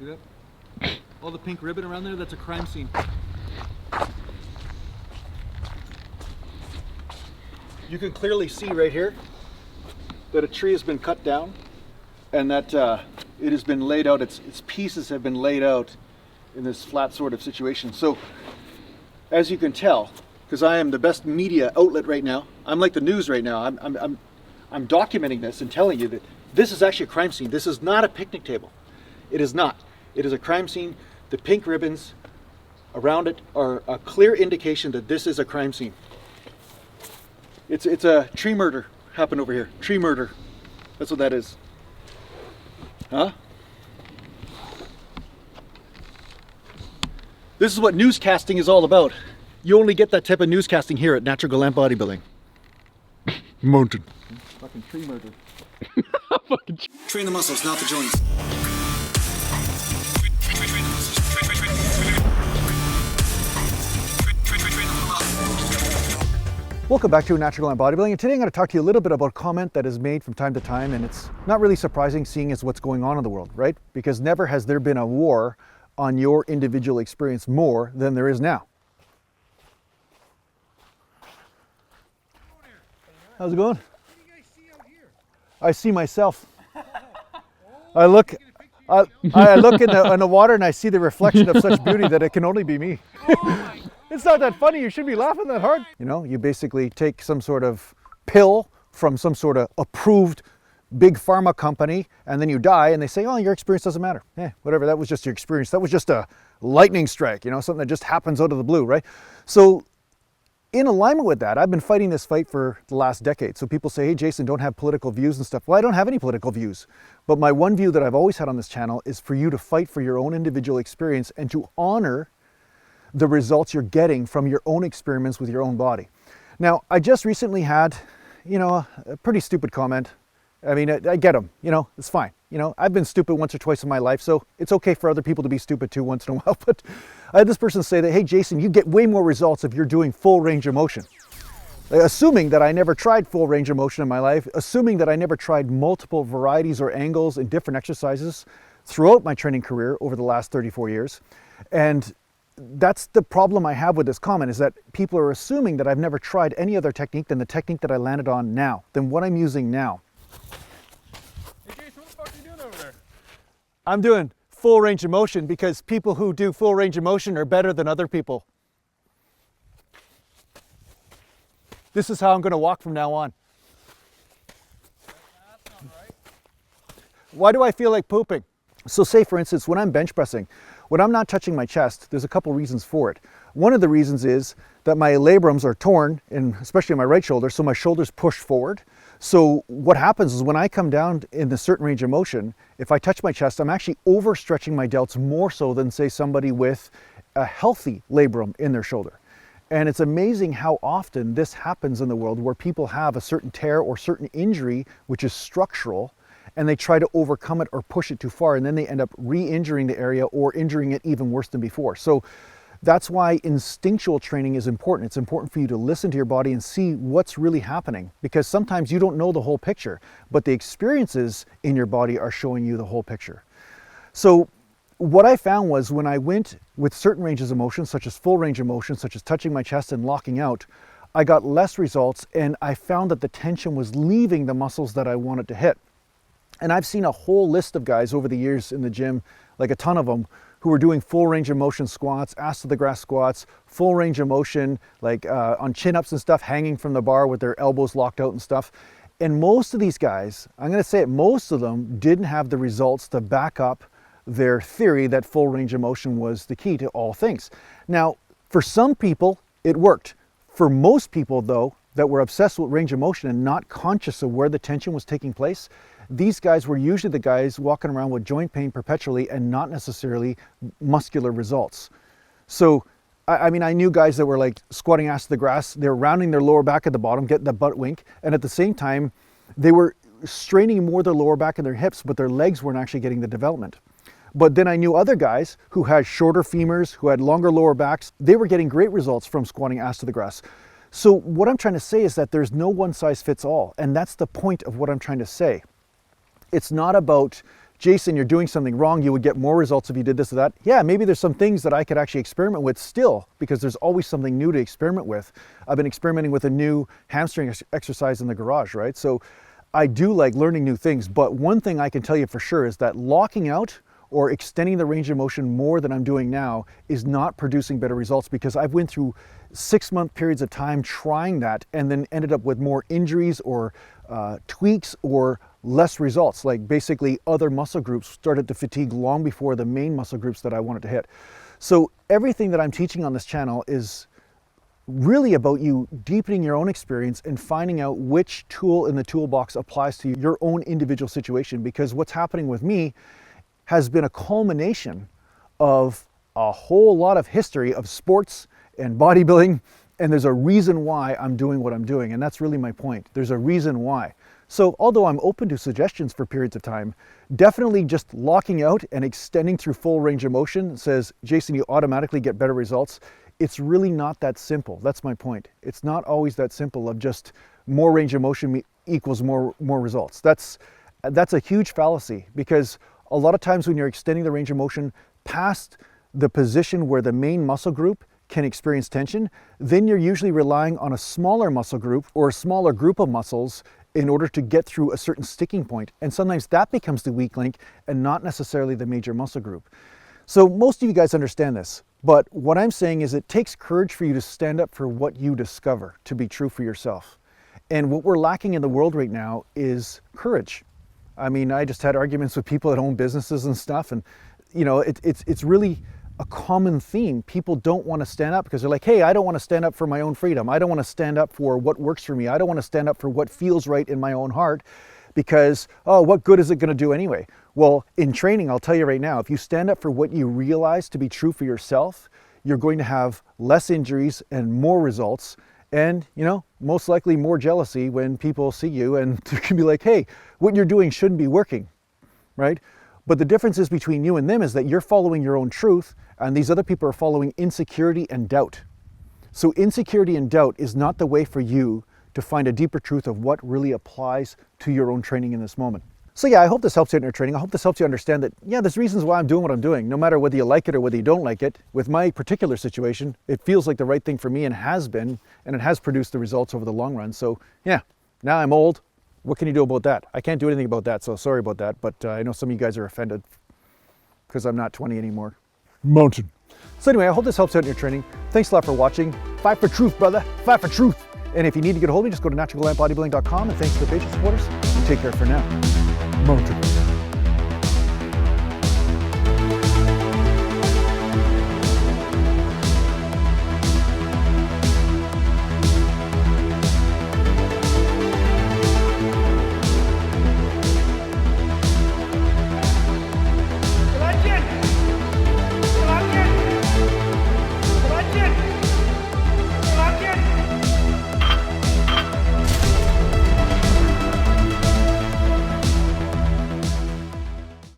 See that? All the pink ribbon around there, that's a crime scene. You can clearly see right here that a tree has been cut down and that it has been laid out, its pieces have been laid out in this flat sort of situation. So as you can tell, because I am the best media outlet right now, I'm like the news right now, I'm documenting this and telling you that this is actually a crime scene. This is not a picnic table. It is not. It is a crime scene. The pink ribbons around it are a clear indication that this is a crime scene. It's a tree murder happened over here. Tree murder. That's what that is. Huh? This is what newscasting is all about. You only get that type of newscasting here at Natural Gallant Bodybuilding. Mountain. Fucking tree murder. Train the muscles, not the joints. Welcome back to Natural Gallant Bodybuilding, and today I'm going to talk to you a little bit about a comment that is made from time to time, and it's not really surprising seeing as what's going on in the world, right? Because never has there been a war on your individual experience more than there is now. How's it going? What do you guys see out here? I see myself. I look in the water and I see the reflection of such beauty that it can only be me. It's not that funny. You should be laughing that hard. You know, you basically take some sort of pill from some sort of approved big pharma company and then you die and they say, oh, your experience doesn't matter. Whatever, that was just your experience. That was just a lightning strike, you know, something that just happens out of the blue, right? So in alignment with that, I've been fighting this fight for the last decade. So people say, hey, Jason, don't have political views and stuff. Well, I don't have any political views. But my one view that I've always had on this channel is for you to fight for your own individual experience and to honor the results you're getting from your own experiments with your own body. Now, I just recently had, you know, a pretty stupid comment. I mean, I get them, you know, it's fine. You know, I've been stupid once or twice in my life, so it's okay for other people to be stupid too once in a while. But I had this person say that, hey, Jason, you get way more results if you're doing full range of motion. Assuming that I never tried full range of motion in my life, assuming that I never tried multiple varieties or angles and different exercises throughout my training career over the last 34 years. And that's the problem I have with this comment, is that people are assuming that I've never tried any other technique than the technique that I landed on now, than what I'm using now. Hey Jason, what the fuck are you doing over there? I'm doing full range of motion because people who do full range of motion are better than other people. This is how I'm going to walk from now on. That's not right. Why do I feel like pooping? So say, for instance, when I'm bench pressing, when I'm not touching my chest, there's a couple reasons for it. One of the reasons is that my labrums are torn, and especially in my right shoulder, so my shoulders push forward. So what happens is when I come down in a certain range of motion, if I touch my chest, I'm actually overstretching my delts more so than, say, somebody with a healthy labrum in their shoulder. And it's amazing how often this happens in the world, where people have a certain tear or certain injury, which is structural, and they try to overcome it or push it too far, and then they end up re-injuring the area or injuring it even worse than before. So that's why instinctual training is important. It's important for you to listen to your body and see what's really happening, because sometimes you don't know the whole picture, but the experiences in your body are showing you the whole picture. So what I found was when I went with certain ranges of motion, such as full range of motion, such as touching my chest and locking out, I got less results, and I found that the tension was leaving the muscles that I wanted to hit. And I've seen a whole list of guys over the years in the gym, like a ton of them, who are doing full range of motion squats, ass to the grass squats, full range of motion, like on chin-ups and stuff, hanging from the bar with their elbows locked out and stuff. And most of these guys, I'm gonna say it, most of them didn't have the results to back up their theory that full range of motion was the key to all things. Now, for some people, it worked. For most people, though, that were obsessed with range of motion and not conscious of where the tension was taking place, these guys were usually the guys walking around with joint pain perpetually and not necessarily muscular results. So, I mean, I knew guys that were like squatting ass to the grass, they were rounding their lower back at the bottom, getting the butt wink, and at the same time, they were straining more their lower back and their hips, but their legs weren't actually getting the development. But then I knew other guys who had shorter femurs, who had longer lower backs, they were getting great results from squatting ass to the grass. So what I'm trying to say is that there's no one size fits all, and that's the point of what I'm trying to say. It's not about Jason, you're doing something wrong, you would get more results if you did this or that. Yeah, maybe there's some things that I could actually experiment with still, because there's always something new to experiment with. I've been experimenting with a new hamstring exercise in the garage, right? So I do like learning new things, but one thing I can tell you for sure is that locking out or extending the range of motion more than I'm doing now is not producing better results, because I've went through 6-month periods of time trying that and then ended up with more injuries or tweaks or less results. Like basically other muscle groups started to fatigue long before the main muscle groups that I wanted to hit. So everything that I'm teaching on this channel is really about you deepening your own experience and finding out which tool in the toolbox applies to your own individual situation, because what's happening with me has been a culmination of a whole lot of history of sports and bodybuilding, and there's a reason why I'm doing what I'm doing, and that's really my point. There's a reason why. So although I'm open to suggestions for periods of time, definitely just locking out and extending through full range of motion says, Jason, you automatically get better results. It's really not that simple. That's my point. It's not always that simple of just more range of motion equals more results. That's a huge fallacy, because a lot of times when you're extending the range of motion past the position where the main muscle group can experience tension, then you're usually relying on a smaller muscle group or a smaller group of muscles in order to get through a certain sticking point. And sometimes that becomes the weak link and not necessarily the major muscle group. So most of you guys understand this, but what I'm saying is it takes courage for you to stand up for what you discover to be true for yourself. And what we're lacking in the world right now is courage. I mean, I just had arguments with people that own businesses and stuff, and you know, it's really a common theme. People don't want to stand up because they're like, hey, I don't want to stand up for my own freedom. I don't want to stand up for what works for me. I don't want to stand up for what feels right in my own heart, because, oh, what good is it going to do anyway? Well, in training, I'll tell you right now, if you stand up for what you realize to be true for yourself, you're going to have less injuries and more results. And, you know, most likely more jealousy when people see you and they can be like, hey, what you're doing shouldn't be working, right? But the difference is between you and them is that you're following your own truth, and these other people are following insecurity and doubt. So insecurity and doubt is not the way for you to find a deeper truth of what really applies to your own training in this moment. So yeah, I hope this helps you in your training. I hope this helps you understand that, yeah, there's reasons why I'm doing what I'm doing, no matter whether you like it or whether you don't like it. With my particular situation, it feels like the right thing for me and has been, and it has produced the results over the long run. So yeah, now I'm old. What can you do about that? I can't do anything about that, so sorry about that. But I know some of you guys are offended because I'm not 20 anymore. Mountain. So anyway, I hope this helps out in your training. Thanks a lot for watching. Fight for truth, brother. Fight for truth. And if you need to get a hold of me, just go to naturalglambodybuilding.com. And thanks to the patient supporters. And take care for now. Mountain.